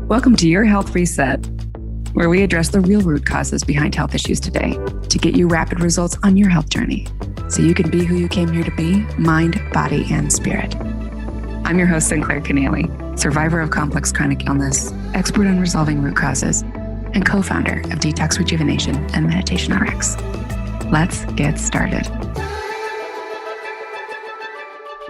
Welcome to Your Health Reset, where we address the real root causes behind health issues today to get you rapid results on your health journey so you can be who you came here to be, mind, body, and spirit. I'm your host, Sinclair Keneally, survivor of complex chronic illness, expert on resolving root causes, and co-founder of Detox Rejuvenation and Meditation RX. Let's get started.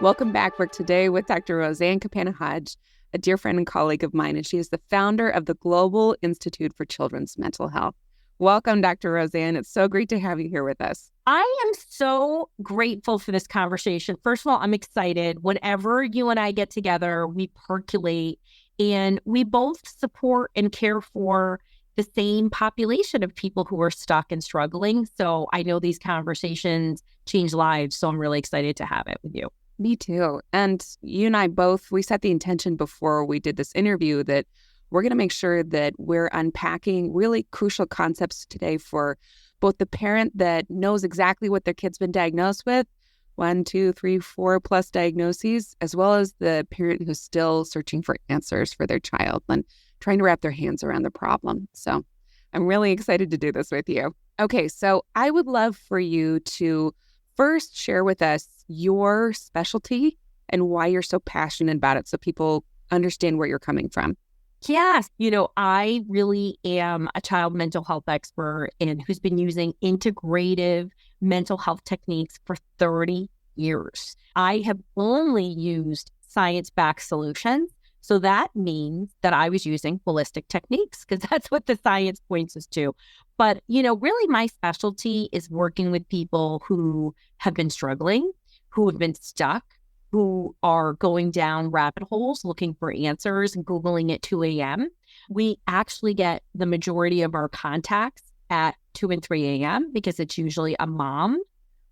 Welcome back. We're today with Dr. Roseann Capanna-Hodge, a dear friend and colleague of mine, and she is the founder of the Global Institute for Children's Mental Health. Welcome, Dr. Roseann. It's so great to have you here with us. I am so grateful for this conversation. First of all, I'm excited. Whenever you and I get together, we percolate, and we both support and care for the same population of people who are stuck and struggling. So I know these conversations change lives, so I'm really excited to have it with you. Me too. And you and I both, we set the intention before we did this interview that we're going to make sure that we're unpacking really crucial concepts today for both the parent that knows exactly what their kid's been diagnosed with, 1, 2, 3, 4 plus diagnoses, as well as the parent who's still searching for answers for their child and trying to wrap their hands around the problem. So I'm really excited to do this with you. Okay, so I would love for you to first share with us your specialty and why you're so passionate about it so people understand where you're coming from. Yes. I really am a child mental health expert and who's been using integrative mental health techniques for 30 years. I have only used science-backed solutions. So that means that I was using holistic techniques because that's what the science points us to. But, really my specialty is working with people who have been struggling, who have been stuck, who are going down rabbit holes looking for answers and Googling at 2 a.m. We actually get the majority of our contacts at 2 and 3 a.m. because it's usually a mom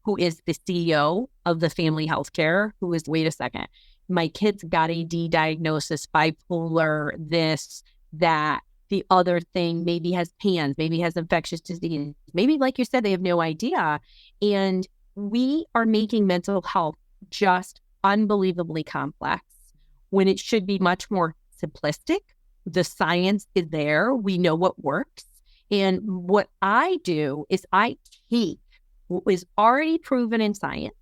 who is the CEO of the family healthcare who is, wait a second, my kid's got a D diagnosis, bipolar, this, that, the other thing, maybe has PANS, maybe has infectious disease. Maybe, like you said, they have no idea. And we are making mental health just unbelievably complex when it should be much more simplistic. The science is there. We know what works. And what I do is I take what is already proven in science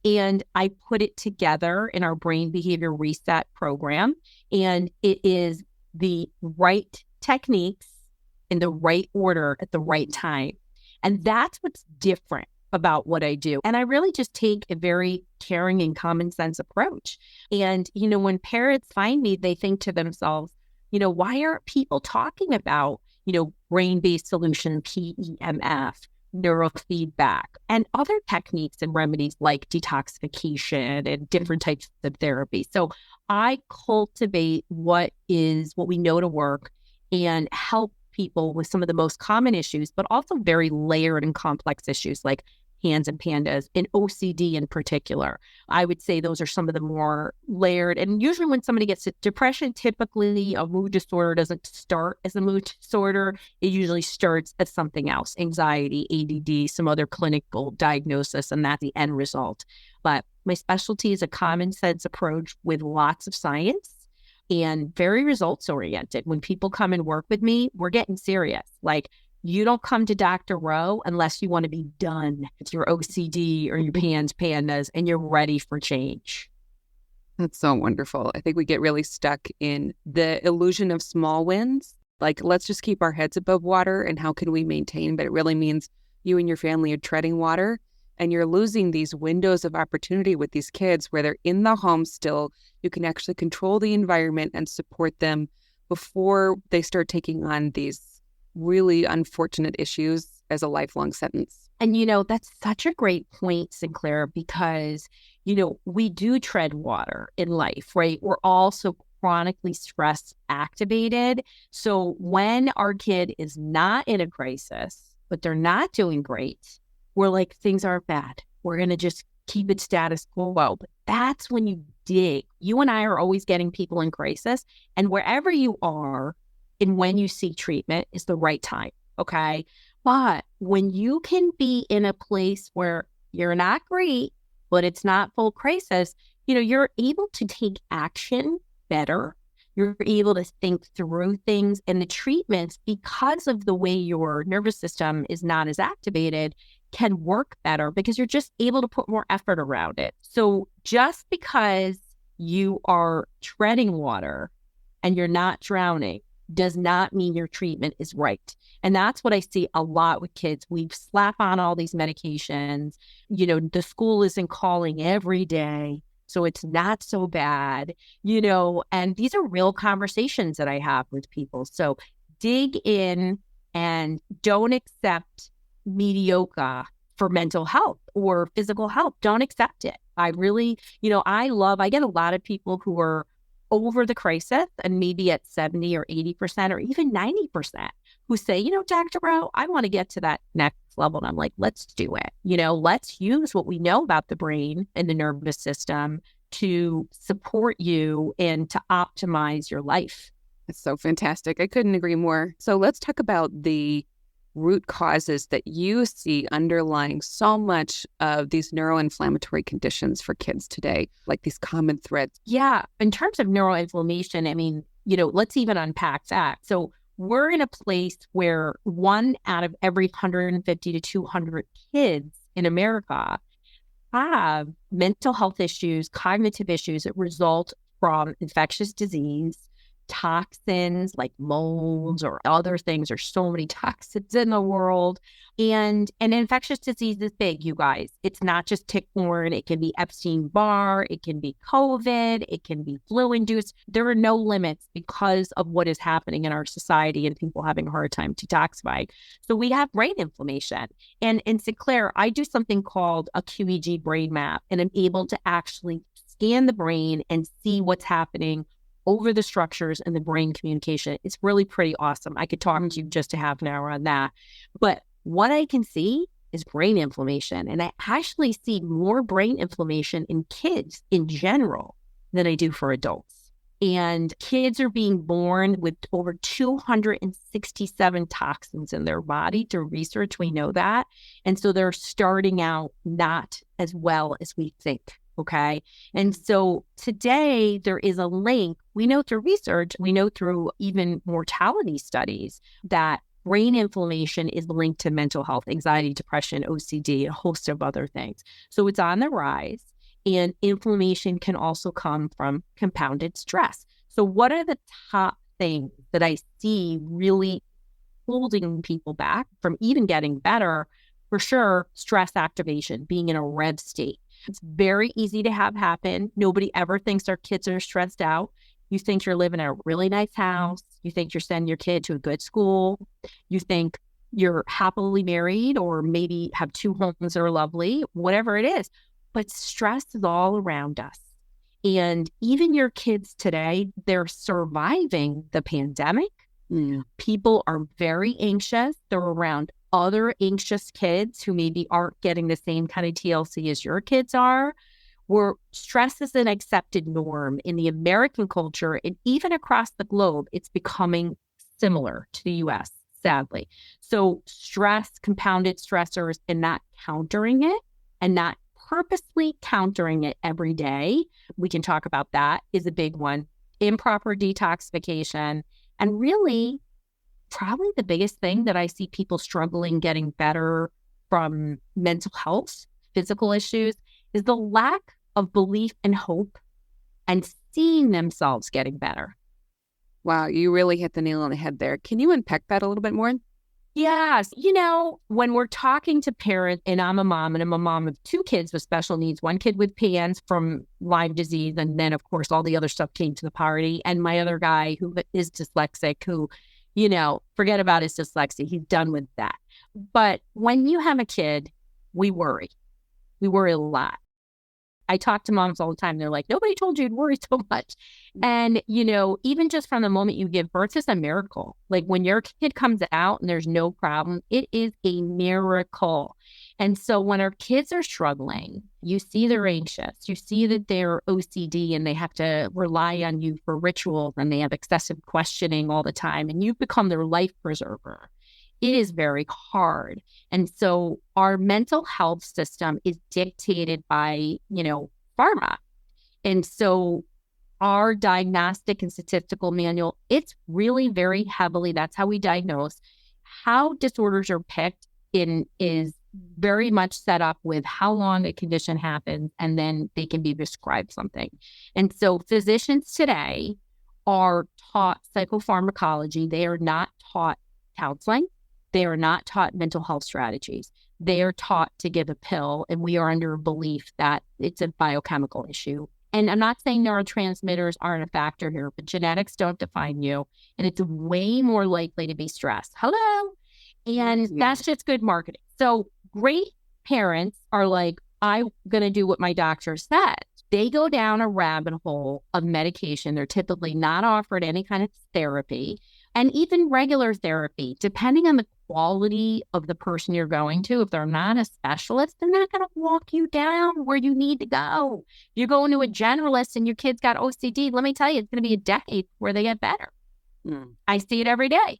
and I put it together in our brain behavior reset program. And it is the right techniques in the right order at the right time. And that's what's different about what I do. And I really just take a very caring and common sense approach. And, when parents find me, they think to themselves, why aren't people talking about, brain-based solution, PEMF, neurofeedback, and other techniques and remedies like detoxification and different types of therapy. So I cultivate what we know to work and help people with some of the most common issues, but also very layered and complex issues like PANS and PANDAS and OCD in particular. I would say those are some of the more layered. And usually when somebody gets depression, typically a mood disorder doesn't start as a mood disorder. It usually starts as something else, anxiety, ADD, some other clinical diagnosis, and that's the end result. But my specialty is a common sense approach with lots of science and very results oriented. When people come and work with me, we're getting serious. Like, you don't come to Dr. Rowe unless you want to be done with your OCD or your PANS, PANDAS, and you're ready for change. That's so wonderful. I think we get really stuck in the illusion of small wins. Like, let's just keep our heads above water and how can we maintain? But it really means you and your family are treading water and you're losing these windows of opportunity with these kids where they're in the home still. You can actually control the environment and support them before they start taking on these really unfortunate issues as a lifelong sentence. And, that's such a great point, Sinclair, because, we do tread water in life, right? We're also chronically stress activated. So when our kid is not in a crisis, but they're not doing great, we're like, things aren't bad. We're going to just keep it status quo. But that's when you dig. You and I are always getting people in crisis. And wherever you are, and when you seek treatment is the right time, okay? But when you can be in a place where you're not great, but it's not full crisis, you're able to take action better You're able to think through things, and the treatments, because of the way your nervous system is not as activated, can work better because you're just able to put more effort around it. So just because you are treading water and you're not drowning does not mean your treatment is right. And that's what I see a lot with kids. We slap on all these medications. The school isn't calling every day, so it's not so bad, and these are real conversations that I have with people. So dig in and don't accept mediocre for mental health or physical health. Don't accept it. I really, I get a lot of people who are over the crisis and maybe at 70 or 80% or even 90% who say, Dr. Bro, I want to get to that next level. And I'm like, let's do it. Let's use what we know about the brain and the nervous system to support you and to optimize your life. That's so fantastic. I couldn't agree more. So let's talk about the root causes that you see underlying so much of these neuroinflammatory conditions for kids today, like these common threads. Yeah. In terms of neuroinflammation, let's even unpack that. So we're in a place where 1 out of every 150 to 200 kids in America have mental health issues, cognitive issues that result from infectious disease, toxins like molds or other things. There's so many toxins in the world. And infectious disease is big, you guys. It's not just tick-borne. It can be Epstein-Barr. It can be COVID. It can be flu-induced. There are no limits because of what is happening in our society and people having a hard time detoxifying. So we have brain inflammation. And in Sinclair, I do something called a QEEG brain map, and I'm able to actually scan the brain and see what's happening over the structures and the brain communication. It's really pretty awesome. I could talk to you just a half an hour on that. But what I can see is brain inflammation. And I actually see more brain inflammation in kids in general than I do for adults. And kids are being born with over 267 toxins in their body. Through research, we know that. And so they're starting out not as well as we think. Okay. And so today there is a link. We know through research, we know through even mortality studies that brain inflammation is linked to mental health, anxiety, depression, OCD, a host of other things. So it's on the rise, and inflammation can also come from compounded stress. So what are the top things that I see really holding people back from even getting better? For sure, stress activation, being in a REV state. It's very easy to have happen. Nobody ever thinks their kids are stressed out. You think you're living in a really nice house. You think you're sending your kid to a good school. You think you're happily married or maybe have 2 homes that are lovely, whatever it is. But stress is all around us. And even your kids today, they're surviving the pandemic. People are very anxious. They're around other anxious kids who maybe aren't getting the same kind of TLC as your kids are, where stress is an accepted norm in the American culture, and even across the globe, it's becoming similar to the US, sadly. So stress, compounded stressors, and not countering it and not purposely countering it every day, we can talk about that, is a big one. Improper detoxification, and really probably the biggest thing that I see people struggling getting better from mental health, physical issues, is the lack of belief and hope and seeing themselves getting better. Wow, you really hit the nail on the head there. Can you unpack that a little bit more? Yes. When we're talking to parents, and I'm a mom, and I'm a mom of 2 kids with special needs, 1 kid with PANS from Lyme disease, and then, of course, all the other stuff came to the party, and my other guy who is dyslexic, who forget about his dyslexia. He's done with that. But when you have a kid, we worry. We worry a lot. I talk to moms all the time. They're like, nobody told you to worry so much. And, even just from the moment you give birth, it's a miracle. Like when your kid comes out and there's no problem, it is a miracle. And so when our kids are struggling, you see they're anxious, you see that they're OCD and they have to rely on you for rituals and they have excessive questioning all the time, and you've become their life preserver. It is very hard. And so our mental health system is dictated by, pharma. And so our diagnostic and statistical manual, it's really very heavily, that's how we diagnose. How disorders are picked in is very much set up with how long a condition happens, and then they can be prescribed something. And so physicians today are taught psychopharmacology. They are not taught counseling. They are not taught mental health strategies. They are taught to give a pill, and we are under a belief that it's a biochemical issue. And I'm not saying neurotransmitters aren't a factor here, but genetics don't define you, and it's way more likely to be stress. Hello? And that's just good marketing. So great parents are like, I'm going to do what my doctor said. They go down a rabbit hole of medication. They're typically not offered any kind of therapy, and even regular therapy, depending on the quality of the person you're going to. If they're not a specialist, they're not going to walk you down where you need to go. If you're going to a generalist and your kid's got OCD, let me tell you, it's going to be a decade where they get better. I see it every day.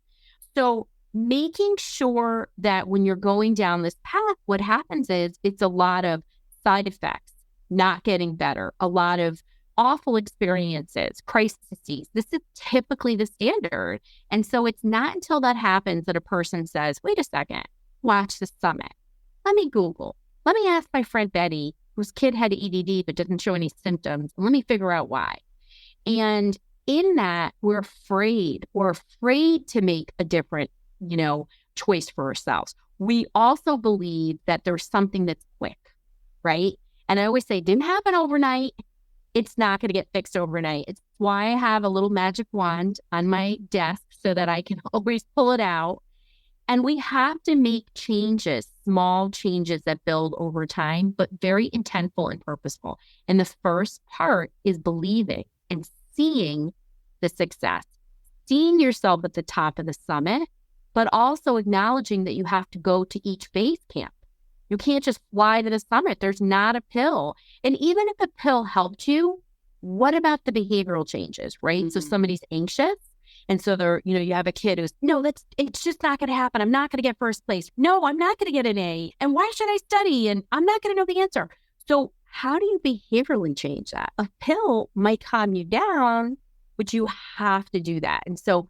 So making sure that when you're going down this path, what happens is it's a lot of side effects, not getting better, a lot of awful experiences, crises. This is typically the standard. And so it's not until that happens that a person says, wait a second, watch the summit. Let me Google. Let me ask my friend Betty, whose kid had EDD but didn't show any symptoms. Let me figure out why. And in that, we're afraid. We're afraid to make a different, choice for ourselves. We also believe that there's something that's quick, right? And I always say, didn't happen overnight. It's not going to get fixed overnight. It's why I have a little magic wand on my desk so that I can always pull it out. And we have to make changes, small changes that build over time, but very intentful and purposeful. And the first part is believing and seeing the success, seeing yourself at the top of the summit, but also acknowledging that you have to go to each base camp. You can't just fly to the summit. There's not a pill. And even if a pill helped you, what about the behavioral changes, right? Mm-hmm. So somebody's anxious. And so they're, you have a kid who's, no, it's just not going to happen. I'm not going to get first place. No, I'm not going to get an A. And why should I study? And I'm not going to know the answer. So how do you behaviorally change that? A pill might calm you down, but you have to do that. And so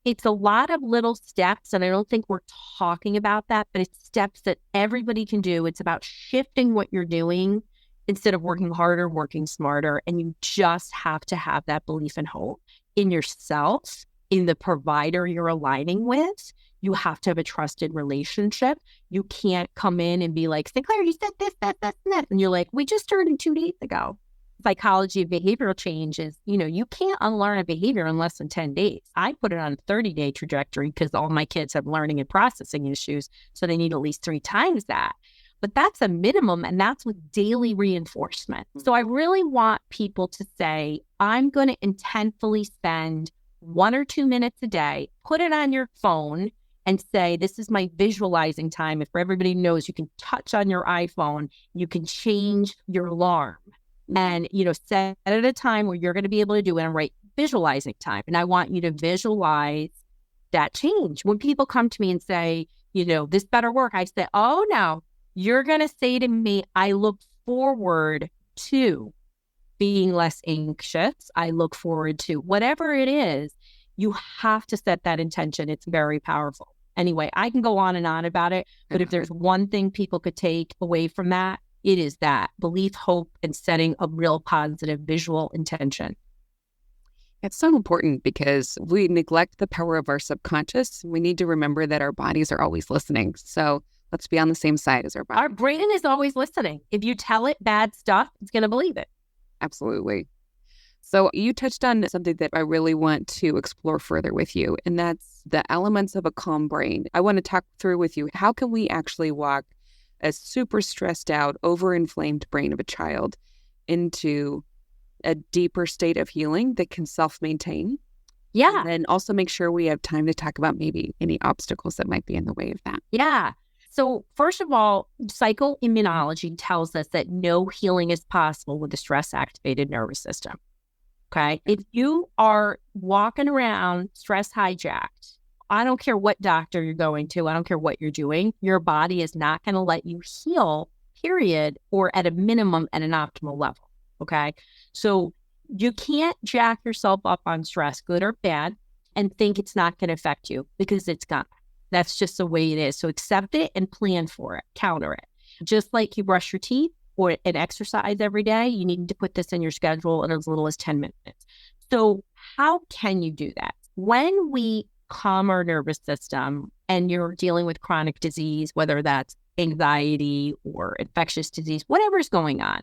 it's a lot of little steps, and I don't think we're talking about that, but it's steps that everybody can do. It's about shifting what you're doing instead of working harder, working smarter. And you just have to have that belief and hope in yourself, in the provider you're aligning with. You have to have a trusted relationship. You can't come in and be like, Sinclair, you said this, that, and that. And you're like, we just started 2 days ago. Psychology of behavioral change is, you can't unlearn a behavior in less than 10 days. I put it on a 30-day trajectory because all my kids have learning and processing issues. So they need at least 3 times that. But that's a minimum, and that's with daily reinforcement. So I really want people to say, I'm going to intentfully spend 1 or 2 minutes a day, put it on your phone and say, this is my visualizing time. If everybody knows, you can touch on your iPhone, you can change your alarm. And, set at a time where you're going to be able to do it and write visualizing time. And I want you to visualize that change. When people come to me and say, this better work, I say, oh, no, you're going to say to me, I look forward to being less anxious. I look forward to whatever it is. You have to set that intention. It's very powerful. Anyway, I can go on and on about it. But if there's one thing people could take away from that, it is that belief, hope, and setting a real positive visual intention. It's so important because we neglect the power of our subconscious. We need to remember that our bodies are always listening. So let's be on the same side as our body. Our brain is always listening. If you tell it bad stuff, it's going to believe it. Absolutely. So you touched on something that I really want to explore further with you, and that's the elements of a calm brain. I want to talk through with you, how can we actually walk a super stressed out, overinflamed brain of a child into a deeper state of healing that can self-maintain? Yeah. And then also make sure we have time to talk about maybe any obstacles that might be in the way of that. Yeah. So first of all, psychoimmunology tells us that no healing is possible with a stress-activated nervous system. Okay? If you are walking around stress hijacked, I don't care what doctor you're going to, I don't care what you're doing, your body is not going to let you heal, period, or at a minimum at an optimal level. Okay? So You can't jack yourself up on stress, good or bad, and think it's not going to affect you, because it's gonna. That's just the way it is. So accept it and plan for it, counter it. Just like you brush your teeth or an exercise every day, you need to put this in your schedule in as little as 10 minutes. So how can you do that? When we calm our nervous system and you're dealing with chronic disease, whether that's anxiety or infectious disease, whatever's going on,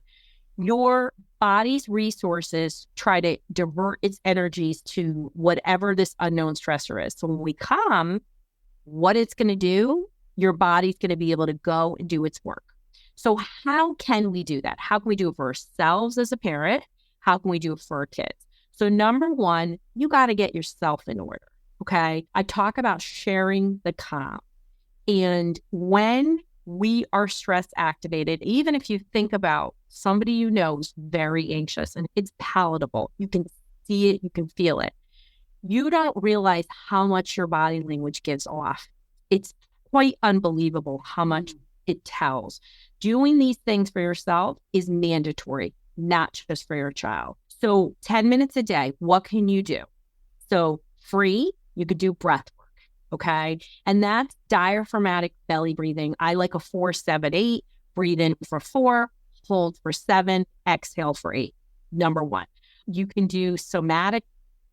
your body's resources try to divert its energies to whatever this unknown stressor is. So when we calm, what it's going to do, your body's going to be able to go and do its work. So how can we do that? How can we do it for ourselves as a parent? How can we do it for our kids? So number one, you got to get yourself in order. Okay. I talk about sharing the calm. And when we are stress activated, even if you think about somebody you know is very anxious and it's palatable, you can see it, you can feel it. You don't realize how much your body language gives off. It's quite unbelievable how much it tells. Doing these things for yourself is mandatory, not just for your child. So 10 minutes a day, what can you do? So free, you could do breath work, okay? And that's diaphragmatic belly breathing. I like a 4-7-8, breathe in for 4, hold for 7, exhale for 8, number one. You can do somatic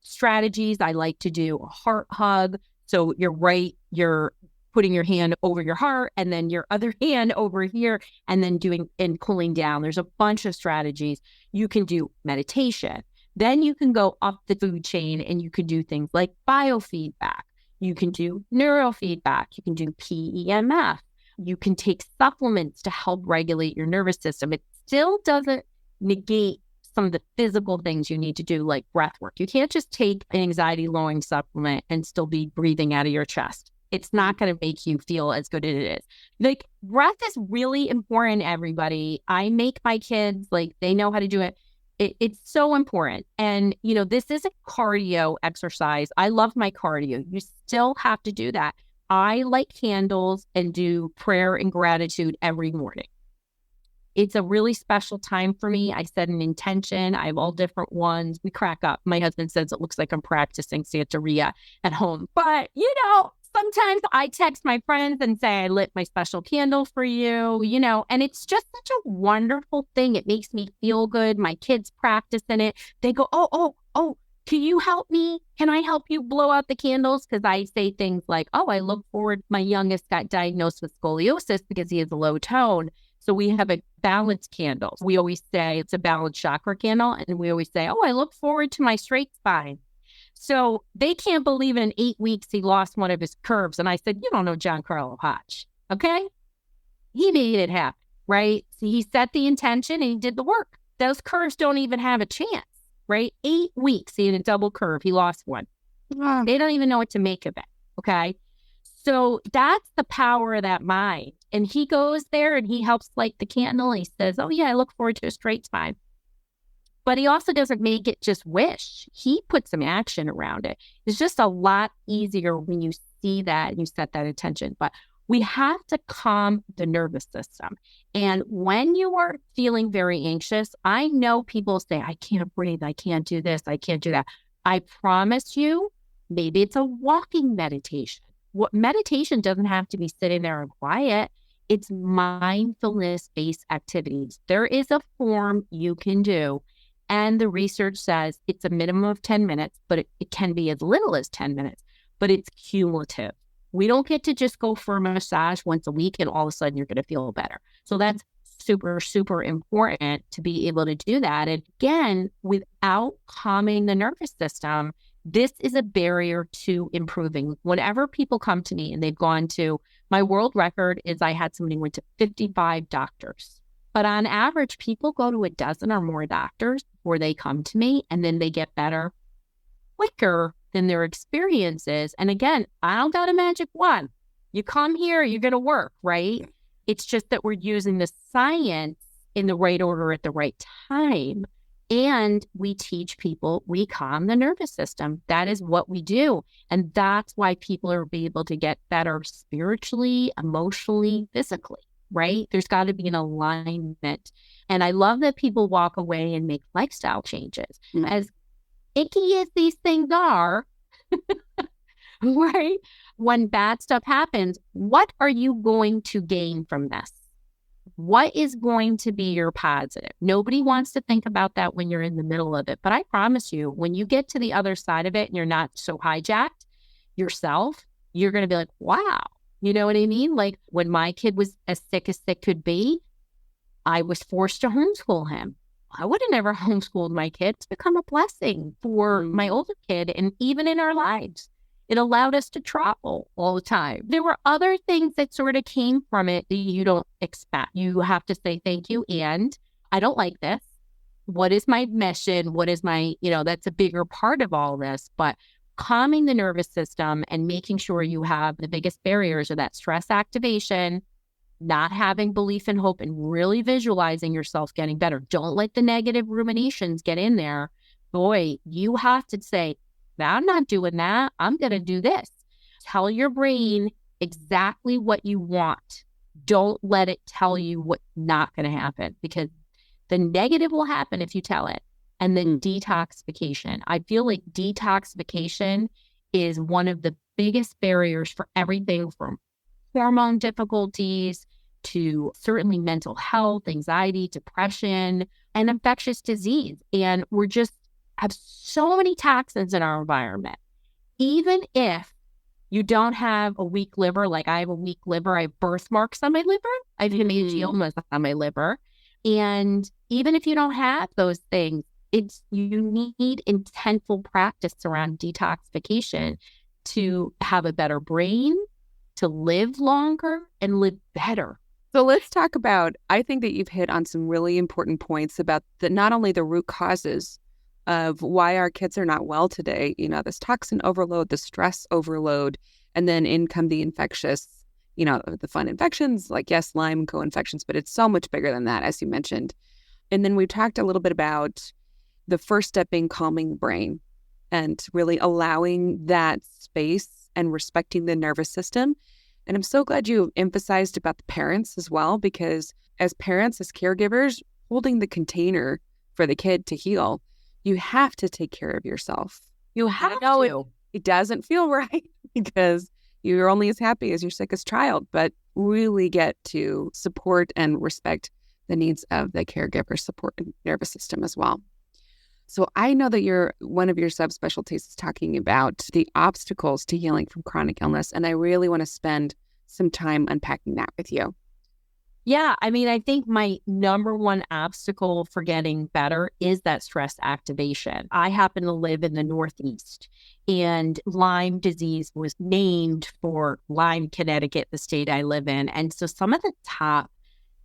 strategies. I like to do a heart hug. So you're putting your hand over your heart and then your other hand over here and then doing and cooling down. There's a bunch of strategies. You can do meditation. Then you can go up the food chain and you can do things like biofeedback. You can do neurofeedback. You can do PEMF. You can take supplements to help regulate your nervous system. It still doesn't negate some of the physical things you need to do, like breath work. You can't just take an anxiety lowering supplement and still be breathing out of your chest. It's not going to make you feel as good as it is. Like, breath is really important, everybody. I make my kids, like, they know how to do it. It's so important. And, this is a cardio exercise. I love my cardio. You still have to do that. I light candles and do prayer and gratitude every morning. It's a really special time for me. I set an intention. I have all different ones. We crack up. My husband says it looks like I'm practicing Santeria at home. But, sometimes I text my friends and say, I lit my special candle for you, and it's just such a wonderful thing. It makes me feel good. My kids practice in it. They go, oh, can you help me? Can I help you blow out the candles? Because I say things like, I look forward. My youngest got diagnosed with scoliosis because he has a low tone. So we have a balance candle. We always say it's a balanced chakra candle. And we always say, I look forward to my straight spine. So they can't believe in 8 weeks he lost one of his curves. And I said, you don't know Giancarlo Hodge, okay? He made it happen, right? So he set the intention and he did the work. Those curves don't even have a chance, right? 8 weeks, he had a double curve. He lost one. Wow. They don't even know what to make of it, okay? So that's the power of that mind. And he goes there and he helps light the candle. He says, I look forward to a straight spine. But he also doesn't make it just wish. He puts some action around it. It's just a lot easier when you see that and you set that intention. But we have to calm the nervous system. And when you are feeling very anxious, I know people say, I can't breathe. I can't do this. I can't do that. I promise you, maybe it's a walking meditation. What meditation doesn't have to be sitting there and quiet. It's mindfulness-based activities. There is a form you can do. And the research says it's a minimum of 10 minutes, but it can be as little as 10 minutes, but it's cumulative. We don't get to just go for a massage once a week and all of a sudden you're going to feel better. So that's super, super important to be able to do that. And again, without calming the nervous system, this is a barrier to improving. Whenever people come to me and they've gone to, my world record is I had somebody who went to 55 doctors. But on average, people go to a dozen or more doctors before they come to me, and then they get better quicker than their experiences. And again, I don't got a magic wand. You come here, you're going to work, right? It's just that we're using the science in the right order at the right time. And we teach people, we calm the nervous system. That is what we do. And that's why people are able to get better spiritually, emotionally, physically. right? There's got to be an alignment. And I love that people walk away and make lifestyle changes. As icky as these things are, right? When bad stuff happens, what are you going to gain from this? What is going to be your positive? Nobody wants to think about that when you're in the middle of it. But I promise you, when you get to the other side of it and you're not so hijacked yourself, you're going to be like, wow. You know what I mean? Like when my kid was as sick could be, I was forced to homeschool him. I would have never homeschooled my kid. It's become a blessing for my older kid and even in our lives. It allowed us to travel all the time. There were other things that sort of came from it that you don't expect. You have to say thank you. And I don't like this. What is my mission? What is my, that's a bigger part of all this. But calming the nervous system and making sure you have the biggest barriers of that stress activation, not having belief and hope, and really visualizing yourself getting better. Don't let the negative ruminations get in there. Boy, you have to say, I'm not doing that. I'm going to do this. Tell your brain exactly what you want. Don't let it tell you what's not going to happen, because the negative will happen if you tell it. And then detoxification. I feel like detoxification is one of the biggest barriers for everything from hormone difficulties to certainly mental health, anxiety, depression, and infectious disease. And we're just have so many toxins in our environment. Even if you don't have a weak liver, like I have a weak liver, I have birthmarks on my liver, I have hemangiomas on my liver. And even if you don't have those things, you need intentful practice around detoxification to have a better brain, to live longer and live better. So let's talk about, I think that you've hit on some really important points about not only the root causes of why our kids are not well today, this toxin overload, the stress overload, and then in come the infectious, the fun infections, like yes, Lyme co-infections, but it's so much bigger than that, as you mentioned. And then we talked a little bit about the first step being calming the brain and really allowing that space and respecting the nervous system. And I'm so glad you emphasized about the parents as well, because as parents, as caregivers, holding the container for the kid to heal, you have to take care of yourself. You have to. It doesn't feel right because you're only as happy as your sickest child, but really get to support and respect the needs of the caregiver support and nervous system as well. So I know that one of your subspecialties is talking about the obstacles to healing from chronic illness, and I really want to spend some time unpacking that with you. Yeah, I think my number one obstacle for getting better is that stress activation. I happen to live in the Northeast, and Lyme disease was named for Lyme, Connecticut, the state I live in. And so some of the top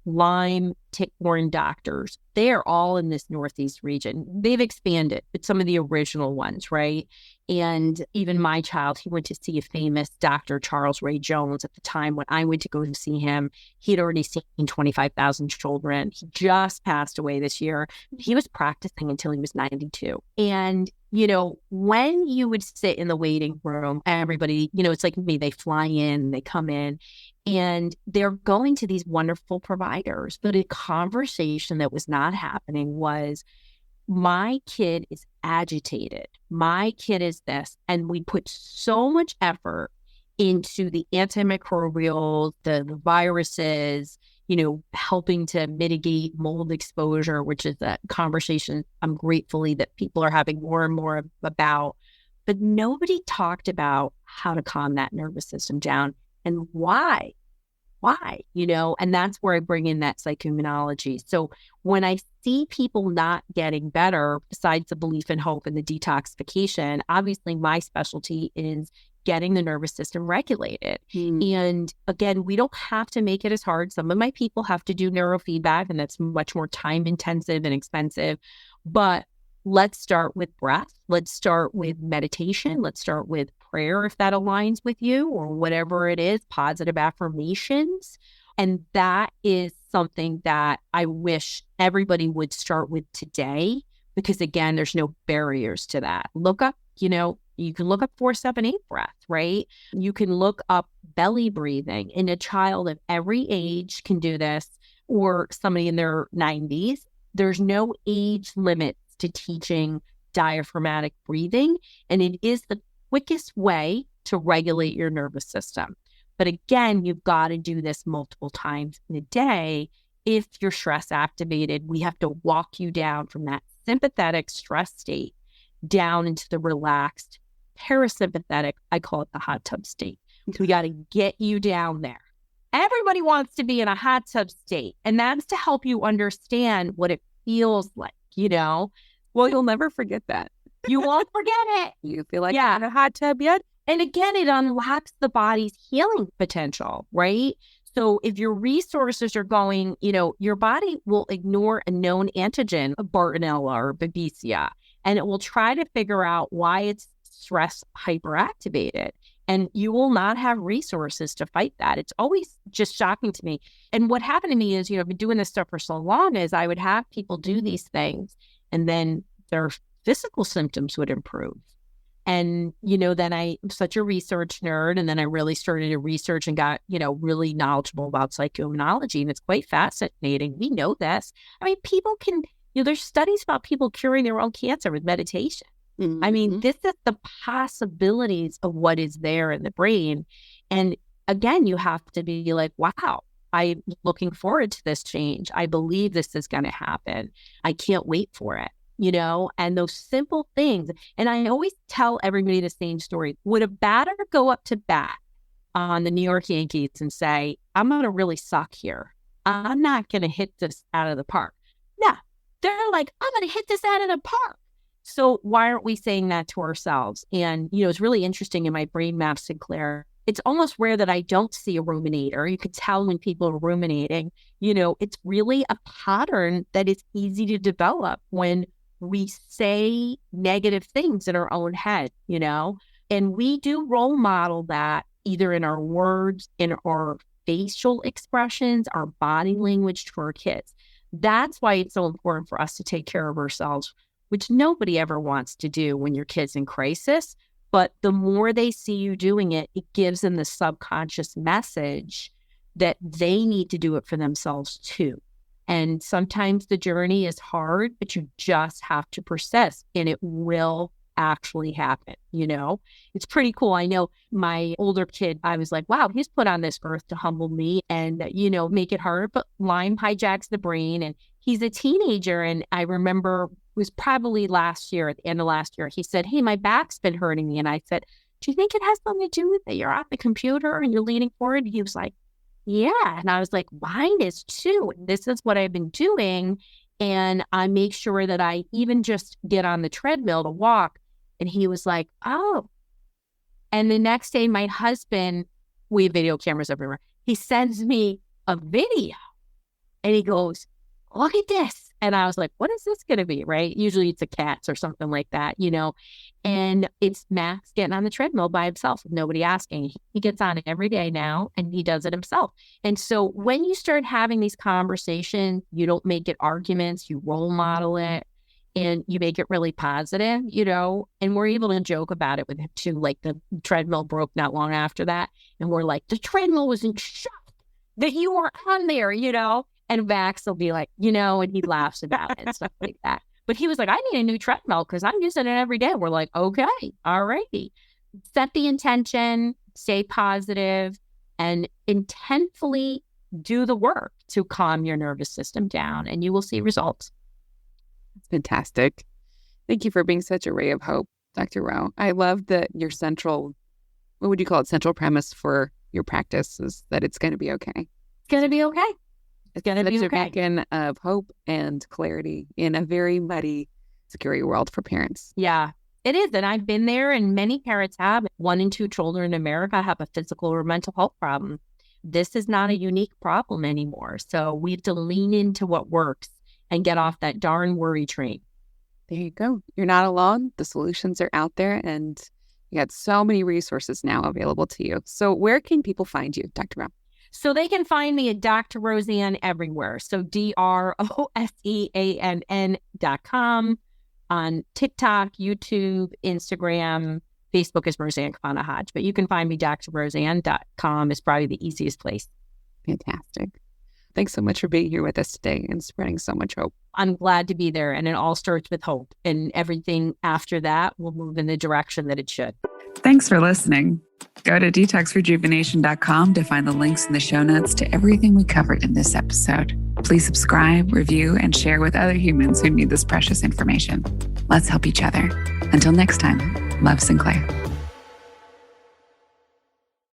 Lyme tick-borne doctors, they are all in this Northeast region. They've expanded, but some of the original ones, right? And even my child, he went to see a famous Dr. Charles Ray Jones at the time when I went to go and see him. He'd already seen 25,000 children. He just passed away this year. He was practicing until he was 92. And when you would sit in the waiting room, everybody, it's like me, they fly in, they come in, and they're going to these wonderful providers. But a conversation that was not happening was, my kid is agitated. My kid is this. And we put so much effort into the antimicrobials, the viruses, helping to mitigate mold exposure, which is a conversation I'm gratefully that people are having more and more about. But nobody talked about how to calm that nervous system down and why, and that's where I bring in that psychoimmunology. So when I see people not getting better, besides the belief and hope and the detoxification, obviously my specialty is getting the nervous system regulated. And again, we don't have to make it as hard. Some of my people have to do neurofeedback, and that's much more time intensive and expensive. But let's start with breath. Let's start with meditation. Let's start with prayer, if that aligns with you, or whatever it is, positive affirmations. And that is something that I wish everybody would start with today, because again, there's no barriers to that. Look up, You can look up 4-7-8 breath, right? You can look up belly breathing, and a child of every age can do this, or somebody in their 90s. There's no age limit to teaching diaphragmatic breathing, and it is the quickest way to regulate your nervous system. But again, you've got to do this multiple times in a day. If you're stress activated, we have to walk you down from that sympathetic stress state down into the relaxed parasympathetic, I call it the hot tub state. We got to get you down there. Everybody wants to be in a hot tub state, and that's to help you understand what it feels like, Well, you'll never forget that. You won't forget it. You feel like you're in a hot tub yet? And again, it unlocks the body's healing potential, right? So if your resources are going, your body will ignore a known antigen, a Bartonella or Babesia, and it will try to figure out why it's stress hyperactivated. And you will not have resources to fight that. It's always just shocking to me. And what happened to me is, I've been doing this stuff for so long, is I would have people do these things and then their physical symptoms would improve. And, then I'm such a research nerd. And then I really started to research and got, really knowledgeable about psychoimmunology. And it's quite fascinating. We know this. I mean, people can, there's studies about people curing their own cancer with meditation. Mm-hmm. I mean, this is the possibilities of what is there in the brain. And again, you have to be like, wow, I'm looking forward to this change. I believe this is going to happen. I can't wait for it, and those simple things. And I always tell everybody the same story. Would a batter go up to bat on the New York Yankees and say, I'm going to really suck here. I'm not going to hit this out of the park. No, they're like, I'm going to hit this out of the park. So why aren't we saying that to ourselves? And, it's really interesting in my brain map, Sinclair. It's almost rare that I don't see a ruminator. You could tell when people are ruminating, it's really a pattern that is easy to develop when we say negative things in our own head, and we do role model that either in our words, in our facial expressions, our body language to our kids. That's why it's so important for us to take care of ourselves, which nobody ever wants to do when your kid's in crisis. But the more they see you doing it, it gives them the subconscious message that they need to do it for themselves too. And sometimes the journey is hard, but you just have to persist and it will actually happen. It's pretty cool. I know my older kid, I was like, wow, he's put on this earth to humble me and, make it hard. But Lyme hijacks the brain and he's a teenager. And I remember it was probably last year, at the end of last year, he said, hey, my back's been hurting me. And I said, do you think it has something to do with that you're at the computer and you're leaning forward? And he was like, yeah. And I was like, mine is too. And this is what I've been doing. And I make sure that I even just get on the treadmill to walk. And he was like, oh. And the next day, my husband, we have video cameras everywhere. He sends me a video and he goes, look at this. And I was like, what is this going to be? Right. Usually it's a cat's or something like that, and it's Max getting on the treadmill by himself with nobody asking. He gets on it every day now and he does it himself. And so when you start having these conversations, you don't make it arguments, you role model it and you make it really positive, and we're able to joke about it with him too. Like the treadmill broke not long after that. And we're like, the treadmill was in shock that you were on there, And Max will be like, and he laughs about it and stuff like that. But he was like, I need a new treadmill because I'm using it every day. We're like, okay, all righty. Set the intention, stay positive, and intentfully do the work to calm your nervous system down, and you will see results. That's fantastic. Thank you for being such a ray of hope, Dr. Rowe. I love that your central premise for your practice is that it's going to be okay. It's going to be okay. It's going to be okay. A beacon of hope and clarity in a very muddy, scary world for parents. Yeah, it is. And I've been there, and many parents have. 1 in 2 children in America have a physical or mental health problem. This is not a unique problem anymore. So we have to lean into what works and get off that darn worry train. There you go. You're not alone. The solutions are out there, and you got so many resources now available to you. So where can people find you, Dr. Rowe? So they can find me at Dr. Roseann everywhere. So DROSEANN.com on TikTok, YouTube, Instagram, Facebook is Roseann Capanna-Hodge, but you can find me, drroseann.com is probably the easiest place. Fantastic. Thanks so much for being here with us today and spreading so much hope. I'm glad to be there. And it all starts with hope. And everything after that will move in the direction that it should. Thanks for listening. Go to detoxrejuvenation.com to find the links in the show notes to everything we covered in this episode. Please subscribe, review, and share with other humans who need this precious information. Let's help each other. Until next time, love, Sinclair.